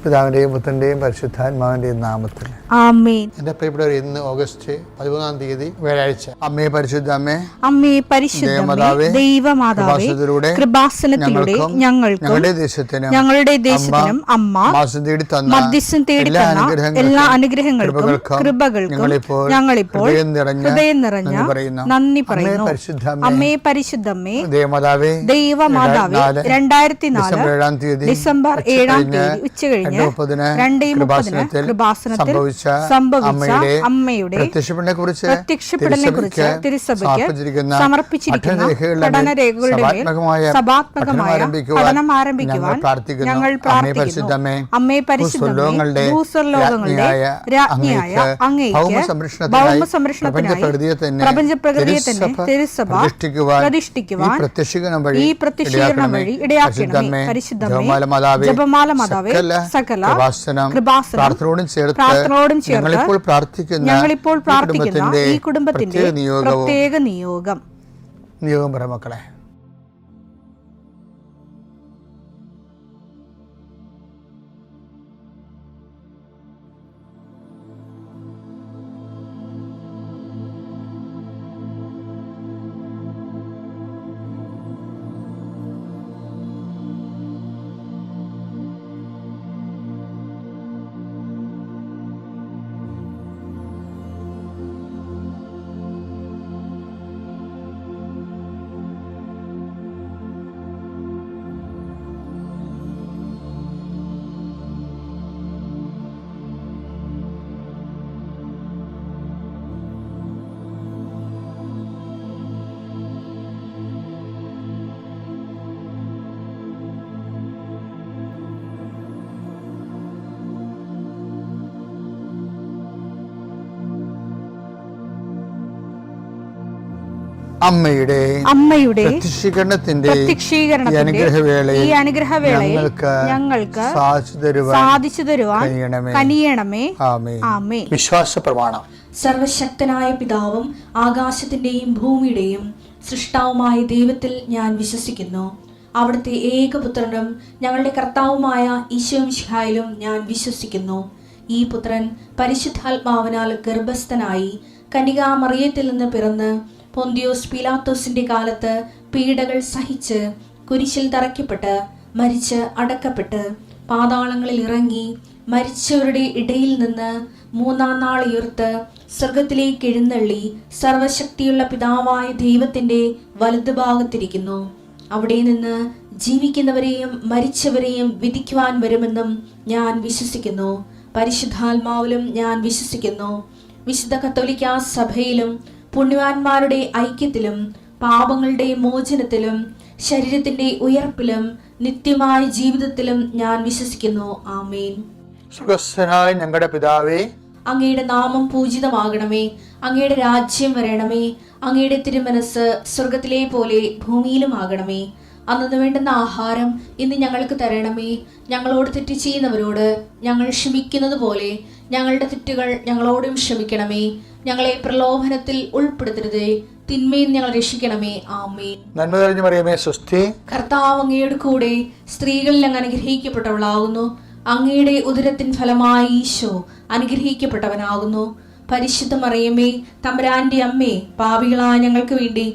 പിതാവിൻ്റെയും പുത്രൻ്റെയും പരിശുദ്ധാത്മാവിൻ്റെയും നാമത്തിൽ ആമേൻ. എൻ്റെ പ്രിയപ്പെട്ടവർ, ഇന്ന് ഓഗസ്റ്റ് 13-ാം തീയതി വ്യാഴാഴ്ച. അമ്മേ പരിശുദ്ധ അമ്മേ, അമ്മേ പരിശുദ്ധമേ, ദൈവമാതാവേ, കൃപാസനത്തിലൂടെ ഞങ്ങൾക്കും ഞങ്ങളുടെ ദേശത്തിനും അമ്മ മധ്യസ്ഥം തേടി തന്ന എല്ലാ അനുഗ്രഹങ്ങൾക്കും കൃപകൾക്കും ഞങ്ങളിപ്പോൾ ഹൃദയം നിറഞ്ഞ നന്ദി പറയുന്നു. അമ്മേ പരിശുദ്ധമേ, ദൈവമാതാവേ, 2004 ഡിസംബർ 7-ാം തീയതി ഉച്ചകഴിഞ്ഞ് 2:30 കൃപാസനത്തിൽ സംഭവിച്ച അമ്മയുടെ പ്രത്യക്ഷപ്പെടലിനെക്കുറിച്ച് തിരുസഭയ്ക്ക് സമർപ്പിച്ചിരിക്കുന്ന പഠനരേഖകളുടെ മേൽ സഭാത്മകമായ പഠനം ആരംഭിക്കുവാൻ ഞങ്ങൾ പ്രാർത്ഥിക്കുന്നു. അമ്മേ പരിശുദ്ധമേ, ഭൂസ്വർലോകങ്ങളുടെ രാജ്ഞിയായ അങ്ങേയ്ക്ക് ഭൗമസംരക്ഷണത്തിനായി പ്രപഞ്ചപ്രകൃതിയെ തന്നെ തിരുസഭ പ്രതിഷ്ഠിക്കുവാൻ ഈ പ്രത്യക്ഷീകരണം വഴി ഇടയാക്കണമേ. പരിശുദ്ധമേ, ജപമാല മാതാവേ, സകല കൃപാസനം പ്രാർത്ഥനയോടും ചേർത്ത് ഞങ്ങളിപ്പോൾ പ്രാർത്ഥിക്കുന്ന ഈ കുടുംബത്തിന്റെ പ്രത്യേക നിയോഗം പറ മക്കളെ. അമ്മയുടെ പ്രത്യക്ഷീകരണത്തിന്റെ ഈ അനുഗ്രഹവേളയിൽ ഞങ്ങൾക്ക് സാധിച്ചു തരുവാൻ കനിയണമേ. ആമേൻ. വിശ്വാസ പ്രമാണം. സർവശക്തനായ പിതാവും ആകാശത്തിന്റെയും ഭൂമിയുടെയും സൃഷ്ടാവുമായ ദൈവത്തിൽ ഞാൻ വിശ്വസിക്കുന്നു. അവിടുത്തെ ഏകപുത്രനും ഞങ്ങളുടെ കർത്താവുമായ ഈശോമിശിഹായിലും ഞാൻ വിശ്വസിക്കുന്നു. ഈ പുത്രൻ പരിശുദ്ധാത്മാവിനാൽ ഗർഭസ്ഥനായി കന്യകാമറിയത്തിൽ നിന്ന് പിറന്ന് പൊന്തിയോസ് പീലാത്തോസിന്റെ കാലത്ത് പീഡകൾ സഹിച്ച് കുരിശിൽ തറയ്ക്കപ്പെട്ട് മരിച്ച് അടക്കപ്പെട്ട് പാതാളങ്ങളിൽ ഇറങ്ങി മരിച്ചവരുടെ ഇടയിൽ നിന്ന് 3-ാം നാൾ ഉയർത്ത് സ്വർഗത്തിലേക്ക് എഴുന്നള്ളി സർവശക്തിയുള്ള പിതാവായ ദൈവത്തിന്റെ വലതുഭാഗത്തിരിക്കുന്നു. അവിടെ നിന്ന് ജീവിക്കുന്നവരെയും മരിച്ചവരെയും വിധിക്കുവാൻ വരുമെന്നും ഞാൻ വിശ്വസിക്കുന്നു. പരിശുദ്ധാത്മാവിലും ഞാൻ വിശ്വസിക്കുന്നു. വിശുദ്ധ കത്തോലിക്കാ സഭയിലും പുണ്യവാന്മാരുടെ ഐക്യത്തിലും പാപങ്ങളുടെ മോചനത്തിലും ശരീരത്തിന്റെ ഉയർപ്പിലും നിത്യമായ ജീവിതത്തിലും ഞാൻ വിശ്വസിക്കുന്നു. ആമേൻ. സുഖസ്ഥനായ ഞങ്ങളുടെ പിതാവേ, അങ്ങയുടെ നാമം പൂജിതമാകണമേ. അങ്ങയുടെ രാജ്യം വരണമേ. അങ്ങയുടെ തിരുമനസ് സ്വർഗത്തിലെ പോലെ ഭൂമിയിലും ആകണമേ. അന്നു വേണ്ടുന്ന ആഹാരം ഇന്ന് ഞങ്ങൾക്ക് തരണമേ. ഞങ്ങളോട് തെറ്റ് ചെയ്യുന്നവരോട് ഞങ്ങൾ ക്ഷമിക്കുന്നത് പോലെ ഞങ്ങളുടെ തെറ്റുകൾ ഞങ്ങളോടും ക്ഷമിക്കണമേ. ഞങ്ങളെ പ്രലോഭനത്തിൽ ഉൾപ്പെടുത്തരുതേ, തിന്മയിൽ ഞങ്ങൾ രക്ഷിക്കണമേ. ആമേൻ. നന്മ നിറഞ്ഞ മറിയമേ, സ്വസ്തി. കർത്താവ് അങ്ങയുടെ കൂടെ സ്ത്രീകളിൽ അങ്ങ് അനുഗ്രഹിക്കപ്പെട്ടവളാകുന്നു. അങ്ങയുടെ ഉദരത്തിൻ ഫലമായി ഈശോ അനുഗ്രഹിക്കപ്പെട്ടവനാകുന്നു. പരിശുദ്ധ മറിയമേ, തമ്പുരാന്റെ അമ്മേ, പാപികളായ ഞങ്ങൾക്ക് വേണ്ടി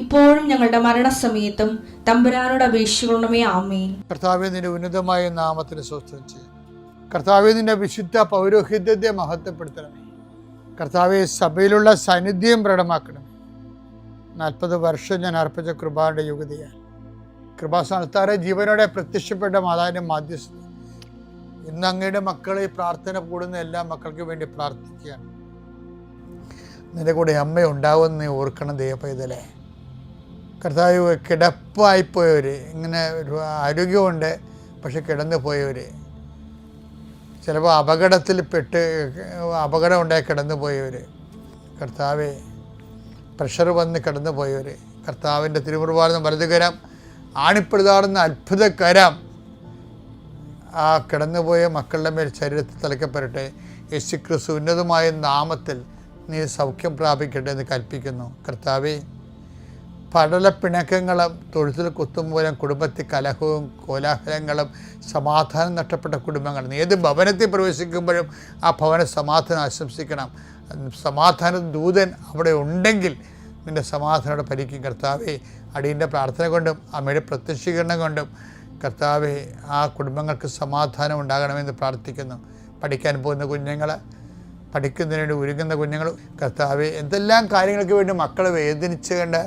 ഇപ്പോഴും ഞങ്ങളുടെ മരണസമയത്തും തമ്പുരാനോട് അപേക്ഷിക്കണമേ. ആമേൻ. കർത്താവേ, നിന്റെ ഉന്നതമായ നാമത്തിന് സ്വസ്ഥം ചെയ്യും. കർത്താവേ, നിന്റെ വിശുദ്ധ പൗരോഹിത്യത്തെ മഹത്വപ്പെടുത്തണമേ. കർത്താവെ, സഭയിലുള്ള സാന്നിധ്യം പ്രകടമാക്കണം. 40 വർഷം ഞാൻ അർപ്പിച്ച കൃപാന്റെ യുഗതിയാണ്. കൃപാസ്ഥാനത്താറെ ജീവനോടെ പ്രത്യക്ഷപ്പെട്ട മാതാവിന്റെ മാധ്യസ്ഥ ഇന്ന് അങ്ങയുടെ മക്കളെ പ്രാർത്ഥന കൂടുന്ന എല്ലാ മക്കൾക്ക് വേണ്ടി പ്രാർത്ഥിക്കുകയാണ്. നിന്റെ കൂടെ അമ്മ ഉണ്ടാവുമെന്ന് ഓർക്കണം ദൈവപൈതലേ. കർത്താവ്, കിടപ്പായിപ്പോയവർ, ഇങ്ങനെ ഒരു ആരോഗ്യമുണ്ട് പക്ഷെ കിടന്നു പോയവർ, ചിലപ്പോൾ അപകടം ഉണ്ടായി കിടന്നു പോയവർ, കർത്താവെ, പ്രഷർ വന്ന് കിടന്നു പോയവർ, കർത്താവിൻ്റെ തിരുമുറുപാടുന്ന വലതുകരം, ആണിപ്പെടുതാടുന്ന അത്ഭുതകരം ആ കിടന്നുപോയ മക്കളുടെ മേൽ ശരീരത്തിൽ തലയ്ക്കപ്പെടട്ടെ. യേശുക്രിസ്തു ഉന്നതമായ നാമത്തിൽ നീ സൗഖ്യം പ്രാപിക്കട്ടെ എന്ന് കൽപ്പിക്കുന്നു. കർത്താവെ, പടലപ്പിണക്കങ്ങളും തൊഴുത്തിൽ കുത്തും മൂലം കുടുംബത്തിൽ കലഹവും കോലാഹലങ്ങളും സമാധാനം നഷ്ടപ്പെട്ട കുടുംബങ്ങൾ. ഏത് ഭവനത്തിൽ പ്രവേശിക്കുമ്പോഴും ആ ഭവന സമാധാനം ആശംസിക്കണം. സമാധാന ദൂതൻ അവിടെ ഉണ്ടെങ്കിൽ നിൻ്റെ സമാധാനം പരിക്കും. കർത്താവേ, അടിയൻ്റെ പ്രാർത്ഥന കൊണ്ടും അമ്മയുടെ പ്രത്യക്ഷീകരണം കൊണ്ടും കർത്താവേ, ആ കുടുംബങ്ങൾക്ക് സമാധാനം ഉണ്ടാകണമെന്ന് പ്രാർത്ഥിക്കുന്നു. പഠിക്കാൻ പോകുന്ന കുഞ്ഞുങ്ങൾ, പഠിക്കുന്നതിന് വേണ്ടി ഒരുങ്ങുന്ന കുഞ്ഞുങ്ങൾ, കർത്താവേ, എന്തെല്ലാം കാര്യങ്ങൾക്ക് വേണ്ടി മക്കൾ വേദനിച്ചുകൊണ്ട്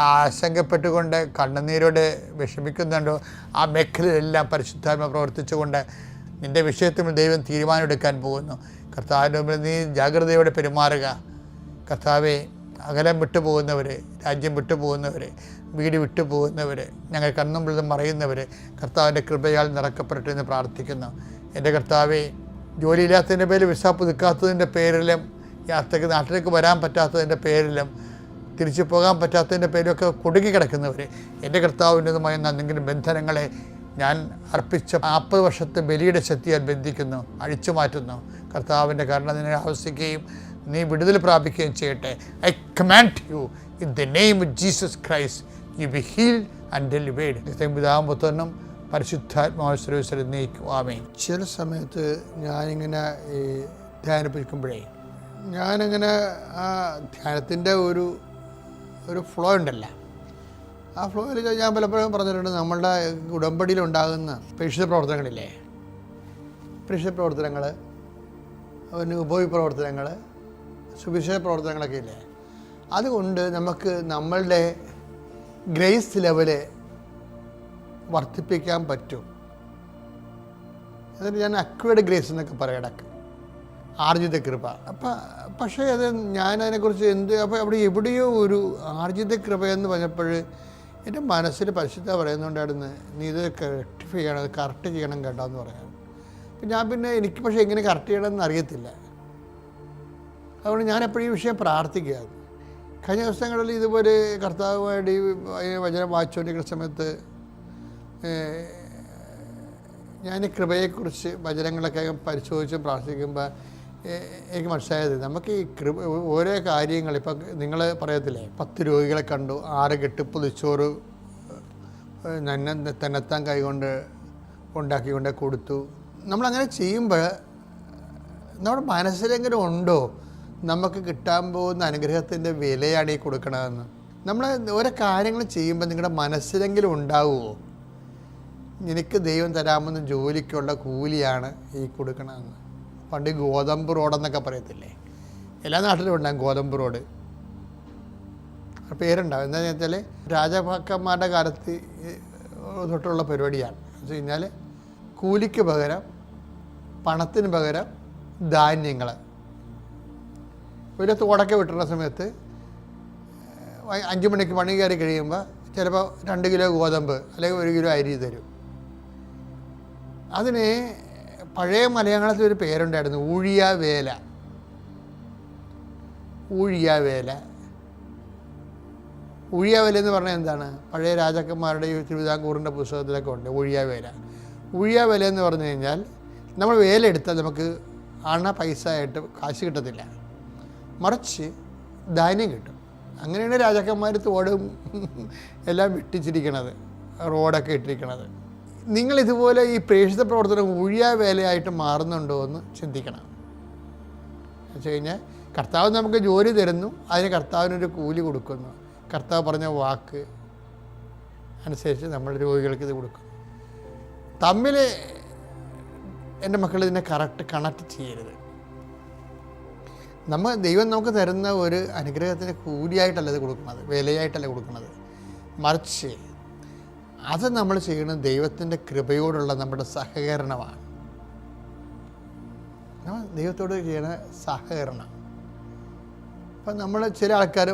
ആശങ്കപ്പെട്ടുകൊണ്ട് കണ്ണുനീരോടെ വിഷമിക്കുന്നുണ്ടോ ആ മേഖലയിലെല്ലാം പരിശുദ്ധാത്മ പ്രവർത്തിച്ചുകൊണ്ട് നിൻ്റെ വിഷയത്തിൽ ദൈവം തീരുമാനമെടുക്കാൻ പോകുന്നു. കർത്താവിൻ്റെ മുമ്പിൽ നീ ജാഗ്രതയോടെ പെരുമാറുക. കർത്താവെ, അകലം വിട്ടുപോകുന്നവർ, രാജ്യം വിട്ടുപോകുന്നവർ, വീട് വിട്ടുപോകുന്നവർ, ഞങ്ങൾ കണ്ണുമ്പിൽ മറയുന്നവർ കർത്താവിൻ്റെ കൃപയാൽ നിറക്കപ്പെടട്ടെ എന്ന് പ്രാർത്ഥിക്കുന്നു. എൻ്റെ കർത്താവെ, ജോലിയില്ലാത്തതിൻ്റെ പേരിൽ വിസ പുതുക്കാത്തതിൻ്റെ പേരിലും യാത്രയ്ക്ക് നാട്ടിലേക്ക് വരാൻ പറ്റാത്തതിൻ്റെ പേരിലും തിരിച്ചു പോകാൻ പറ്റാത്തതിൻ്റെ പേരിലൊക്കെ കുടുങ്ങിക്കിടക്കുന്നവർ, എൻ്റെ കർത്താവിൻ്റെതുമായ എന്തെങ്കിലും ബന്ധനങ്ങളെ ഞാൻ അർപ്പിച്ച 40 വർഷത്തെ ബലിയുടെ ശക്തിയാൽ ബന്ധിക്കുന്നു, അഴിച്ചു മാറ്റുന്നു. കർത്താവിൻ്റെ കരുണ നിന്നെ ആവശ്യിക്കുകയും നീ വിടുതൽ പ്രാപിക്കുകയും ചെയ്യട്ടെ. I command you in the name of Jesus Christ, you be healed and delivered. പിതാവും പുത്രനും പരിശുദ്ധാത്മാവിനെ നീക്കും. ആമേൻ. ചില സമയത്ത് ഞാനിങ്ങനെ ധ്യാനിപ്പിക്കുമ്പോഴേ ഞാനിങ്ങനെ ആ ധ്യാനത്തിൻ്റെ ഒരു ഫ്ലോ ഉണ്ടല്ലോ, ആ ഫ്ലോയിൽ ഞാൻ പലപ്പോഴും പറഞ്ഞിട്ടുണ്ട്, നമ്മളുടെ ഉടമ്പടിയിലുണ്ടാകുന്ന പ്രേക്ഷിത പ്രവർത്തനങ്ങളില്ലേ, പ്രേക്ഷിത പ്രവർത്തനങ്ങൾ, ഉപയോഗ പ്രവർത്തനങ്ങൾ, സുവിശേഷ പ്രവർത്തനങ്ങളൊക്കെ ഇല്ലേ, അതുകൊണ്ട് നമുക്ക് നമ്മളുടെ ഗ്രേസ് ലെവല് വർദ്ധിപ്പിക്കാൻ പറ്റും. എന്നിട്ട് ഞാൻ അക്വേർഡ് ഗ്രേസ് എന്നൊക്കെ പറയടക്ക്, ആർജിത കൃപ. പക്ഷേ അത് ഞാനതിനെക്കുറിച്ച് അപ്പോൾ അവിടെ എവിടെയോ ഒരു ആർജിത കൃപ എന്ന് പറഞ്ഞപ്പോൾ എൻ്റെ മനസ്സിൽ പരിശുദ്ധ പറയുന്നുണ്ടായിരുന്നു, നീ ഇത് റെക്ടിഫൈ ചെയ്യണം, അത് കറക്റ്റ് ചെയ്യണം കേട്ടോ എന്ന് പറയാം. അപ്പം ഞാൻ പിന്നെ എനിക്ക് പക്ഷേ എങ്ങനെ കറക്റ്റ് ചെയ്യണമെന്ന് അറിയത്തില്ല. അതുകൊണ്ട് ഞാൻ എപ്പോഴും ഈ വിഷയം പ്രാർത്ഥിക്കുകയാണ്. കഴിഞ്ഞ ദിവസങ്ങളിൽ ഇതുപോലെ കർത്താവുമായിട്ട് ഈ വചനം വായിച്ചുകൊണ്ടിരിക്കുന്ന സമയത്ത് ഞാൻ കൃപയെക്കുറിച്ച് വചനങ്ങളൊക്കെ പരിശോധിച്ച് പ്രാർത്ഥിക്കുമ്പോൾ എനിക്ക് മനസ്സിലായത്, നമുക്ക് ഈ ഓരോ കാര്യങ്ങൾ, ഇപ്പം നിങ്ങൾ പറയത്തില്ലേ, 10 രോഗികളെ കണ്ടു, 6 കെട്ട് പൊതിച്ചോറ് തന്നെത്താൻ കൈകൊണ്ട് ഉണ്ടാക്കിക്കൊണ്ട് കൊടുത്തു. നമ്മളങ്ങനെ ചെയ്യുമ്പോൾ നമ്മുടെ മനസ്സിലെങ്കിലും ഉണ്ടോ നമുക്ക് കിട്ടാൻ പോകുന്ന അനുഗ്രഹത്തിൻ്റെ വിലയാണ് ഈ കൊടുക്കണമെന്ന്? നമ്മൾ ഓരോ കാര്യങ്ങൾ ചെയ്യുമ്പോൾ നിങ്ങളുടെ മനസ്സിലെങ്കിലും ഉണ്ടാവുമോ, എനിക്ക് ദൈവം തരാമെന്ന് ജോലിക്കുള്ള കൂലിയാണ് ഈ കൊടുക്കണമെന്ന്? പണ്ട് ഗോതമ്പ് റോഡെന്നൊക്കെ പറയത്തില്ലേ, എല്ലാ നാട്ടിലും ഉണ്ടാകും ഗോതമ്പ് റോഡ്, പേരുണ്ടാവും. എന്താണെന്ന് വെച്ചാൽ രാജാക്കന്മാരുടെ കാലത്ത് തൊട്ടുള്ള പരിപാടിയാണ്. എന്ന് വെച്ച് കഴിഞ്ഞാൽ കൂലിക്ക് പകരം, പണത്തിന് പകരം ധാന്യങ്ങൾ. ഒരു തോടൊക്കെ വിട്ടുന്ന സമയത്ത് 5 മണിക്ക് പണി കയറി കഴിയുമ്പോൾ ചിലപ്പോൾ 2 കിലോ ഗോതമ്പ് അല്ലെങ്കിൽ 1 കിലോ അരി തരും. അതിന് പഴയ മലയാളത്തിൽ ഒരു പേരുണ്ടായിരുന്നു, ഊഴിയാവേല. ഊഴിയാവേല എന്ന് പറഞ്ഞാൽ എന്താണ്? പഴയ രാജാക്കന്മാരുടെ ഈ തിരുവിതാംകൂറിൻ്റെ പുസ്തകത്തിലൊക്കെ ഉണ്ട് ഊഴിയാവേല. ഊഴിയാവേല എന്ന് പറഞ്ഞു കഴിഞ്ഞാൽ നമ്മൾ വേല എടുത്താൽ നമുക്ക് പൈസ ആയിട്ട് കാശ് കിട്ടത്തില്ല, മറിച്ച് ധാന്യം കിട്ടും. അങ്ങനെയാണ് രാജാക്കന്മാർ തോടും എല്ലാം വെട്ടിച്ചിരിക്കണത്, റോഡൊക്കെ ഇട്ടിരിക്കണത്. നിങ്ങളിതുപോലെ ഈ പ്രേക്ഷിത പ്രവർത്തനം വേലയായിട്ട് മാറുന്നുണ്ടോ എന്ന് ചിന്തിക്കണം. എന്ന് വെച്ച് കഴിഞ്ഞാൽ കർത്താവ് നമുക്ക് ജോലി തരുന്നു, അതിന് കർത്താവിനൊരു കൂലി കൊടുക്കുന്നു. കർത്താവ് പറഞ്ഞ വാക്ക് അനുസരിച്ച് നമ്മൾ രോഗികൾക്ക് ഇത് കൊടുക്കുന്നു. തമ്മിൽ എൻ്റെ മക്കൾ ഇതിനെ കണക്ട് ചെയ്യരുത്. ദൈവം നമുക്ക് തരുന്ന ഒരു അനുഗ്രഹത്തിന് കൂലിയായിട്ടല്ല ഇത് കൊടുക്കുന്നത്, വിലയായിട്ടല്ല കൊടുക്കുന്നത്, മറിച്ച് അത് നമ്മൾ ചെയ്യുന്നത് ദൈവത്തിൻ്റെ കൃപയോടുള്ള നമ്മുടെ സഹകരണമാണ്. ദൈവത്തോട് ചെയ്യുന്ന സഹകരണം. അപ്പം നമ്മൾ ചില ആൾക്കാർ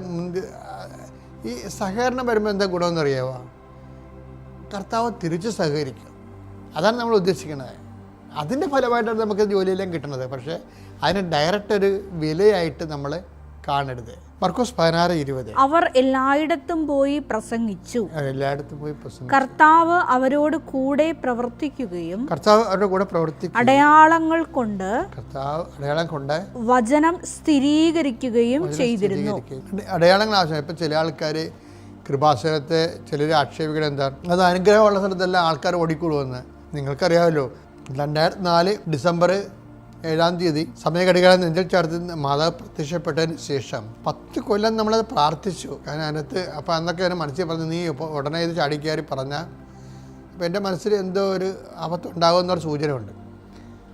ഈ സഹകരണം വരുമ്പോൾ എന്താ ഗുണമെന്ന് അറിയാമോ? കർത്താവ് തിരിച്ച് സഹകരിക്കും. അതാണ് നമ്മൾ ഉദ്ദേശിക്കുന്നത്. അതിൻ്റെ ഫലമായിട്ടാണ് നമുക്ക് ജോലിയെല്ലാം കിട്ടുന്നത്. പക്ഷേ അതിന് ഡയറക്റ്റ് ഒരു വിലയായിട്ട് നമ്മൾ കാണരുത്. മർക്കോസ് 16:20. അവർ എല്ലായിടത്തും പോയി പ്രസംഗിച്ചു. കർത്താവ് അവരോട് കൂടെ പ്രവർത്തിക്കുകയും അടയാളങ്ങൾ കൊണ്ട് വചനം സ്ഥിരീകരിക്കുകയും ചെയ്തിരുന്നു. അടയാളങ്ങൾ ആവശ്യം. ഇപ്പം ചില ആൾക്കാർ കൃപാസനത്തെ ചിലർ ആക്ഷേപിക്കണം എന്താണ്, അത് അനുഗ്രഹമുള്ള സ്ഥലത്തെല്ലാം ആൾക്കാർ ഓടിക്കൂടുമെന്ന്. നിങ്ങൾക്കറിയാമല്ലോ, 2004 ഡിസംബർ 7-ാം തീയതി സമയഘടികാരം നെഞ്ചിൽ ചേർത്ത് മാതാവ് പ്രത്യക്ഷപ്പെട്ടതിന് ശേഷം 10 കൊല്ലം നമ്മളത് പ്രാർത്ഥിച്ചു. കാരണം അതിനകത്ത് അപ്പോൾ അന്നൊക്കെ എൻ്റെ മനസ്സിൽ പറഞ്ഞു, നീ ഇപ്പോൾ ഉടനെ ഇത് ചാടിക്കയറി പറഞ്ഞാൽ അപ്പോൾ എൻ്റെ മനസ്സിൽ എന്തോ ഒരു ആപത്തുണ്ടാകുമെന്നൊരു സൂചന ഉണ്ട്.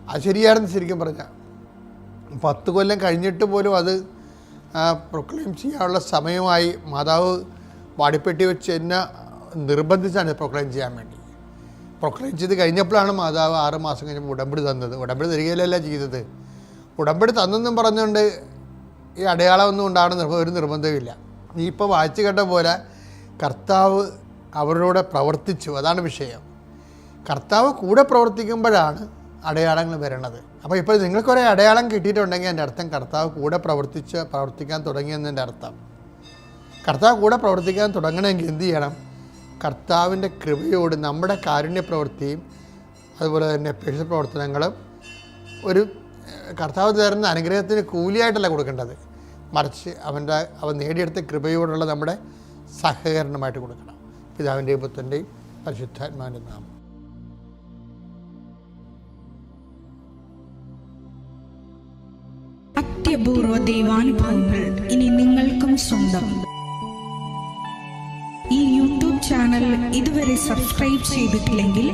അത് ശരിയാണെന്ന് ശരിക്കും പറഞ്ഞാൽ 10 കൊല്ലം കഴിഞ്ഞിട്ട് പോലും അത് പ്രൊക്ലെയിം ചെയ്യാനുള്ള സമയമായി. മാതാവ് വാടിപ്പെട്ടി വെച്ച് എന്നെ നിർബന്ധിച്ചാണ് പ്രൊക്ലെയിം ചെയ്യാൻ വേണ്ടി. പ്രൊക്ലെയിം ചെയ്ത് കഴിഞ്ഞപ്പോഴാണ് മാതാവ് 6 മാസം കഴിഞ്ഞപ്പോൾ ഉടമ്പടി തന്നത്. ഉടമ്പടി തരികയിലല്ല ചെയ്തത്, ഉടമ്പടി തന്നെന്നും പറഞ്ഞുകൊണ്ട് ഈ അടയാളമൊന്നും ഉണ്ടാകണം ഒരു നിർബന്ധമില്ല. നീ ഇപ്പോൾ വായിച്ചു കേട്ട പോലെ കർത്താവ് അവരോട് പ്രവർത്തിച്ചു, അതാണ് വിഷയം. കർത്താവ് കൂടെ പ്രവർത്തിക്കുമ്പോഴാണ് അടയാളങ്ങൾ വരണത്. അപ്പോൾ ഇപ്പോൾ നിങ്ങൾക്കൊരു അടയാളം കിട്ടിയിട്ടുണ്ടെങ്കിൽ എൻ്റെ അർത്ഥം കർത്താവ് കൂടെ പ്രവർത്തിക്കാൻ തുടങ്ങിയെന്നതിൻ്റെ അർത്ഥം. കർത്താവ് കൂടെ പ്രവർത്തിക്കാൻ തുടങ്ങണമെങ്കിൽ എന്ത് ചെയ്യണം? കർത്താവിൻ്റെ കൃപയോട് നമ്മുടെ കാരുണ്യ പ്രവൃത്തിയും അതുപോലെ തന്നെ പേഴ്സ പ്രവർത്തനങ്ങളും ഒരു കർത്താവ് തരുന്ന അനുഗ്രഹത്തിന് കൂലിയായിട്ടല്ല കൊടുക്കേണ്ടത്, മറിച്ച് അവൻ നേടിയെടുത്ത കൃപയോടുള്ള നമ്മുടെ സഹകരണമായിട്ട് കൊടുക്കണം. പിതാവിൻ്റെയും പുത്രൻ്റെയും പരിശുദ്ധാത്മാവിൻ്റെ നാമം. അത്യപൂർവ ദൈവാനുഭവങ്ങൾ ഇനി നിങ്ങൾക്കും സ്വന്തം. ഈ യൂട്യൂബ് ചാനൽ ഇതുവരെ സബ്സ്ക്രൈബ് ചെയ്തിട്ടില്ലെങ്കിൽ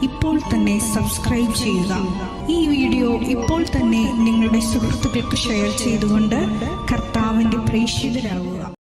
ഇപ്പോൾ തന്നെ സബ്സ്ക്രൈബ് ചെയ്യുക. ഈ വീഡിയോ ഇപ്പോൾ തന്നെ നിങ്ങളുടെ സുഹൃത്തുക്കൾക്ക് ഷെയർ ചെയ്തുകൊണ്ട് കർത്താവിൻ്റെ പ്രേക്ഷിതരാകുക.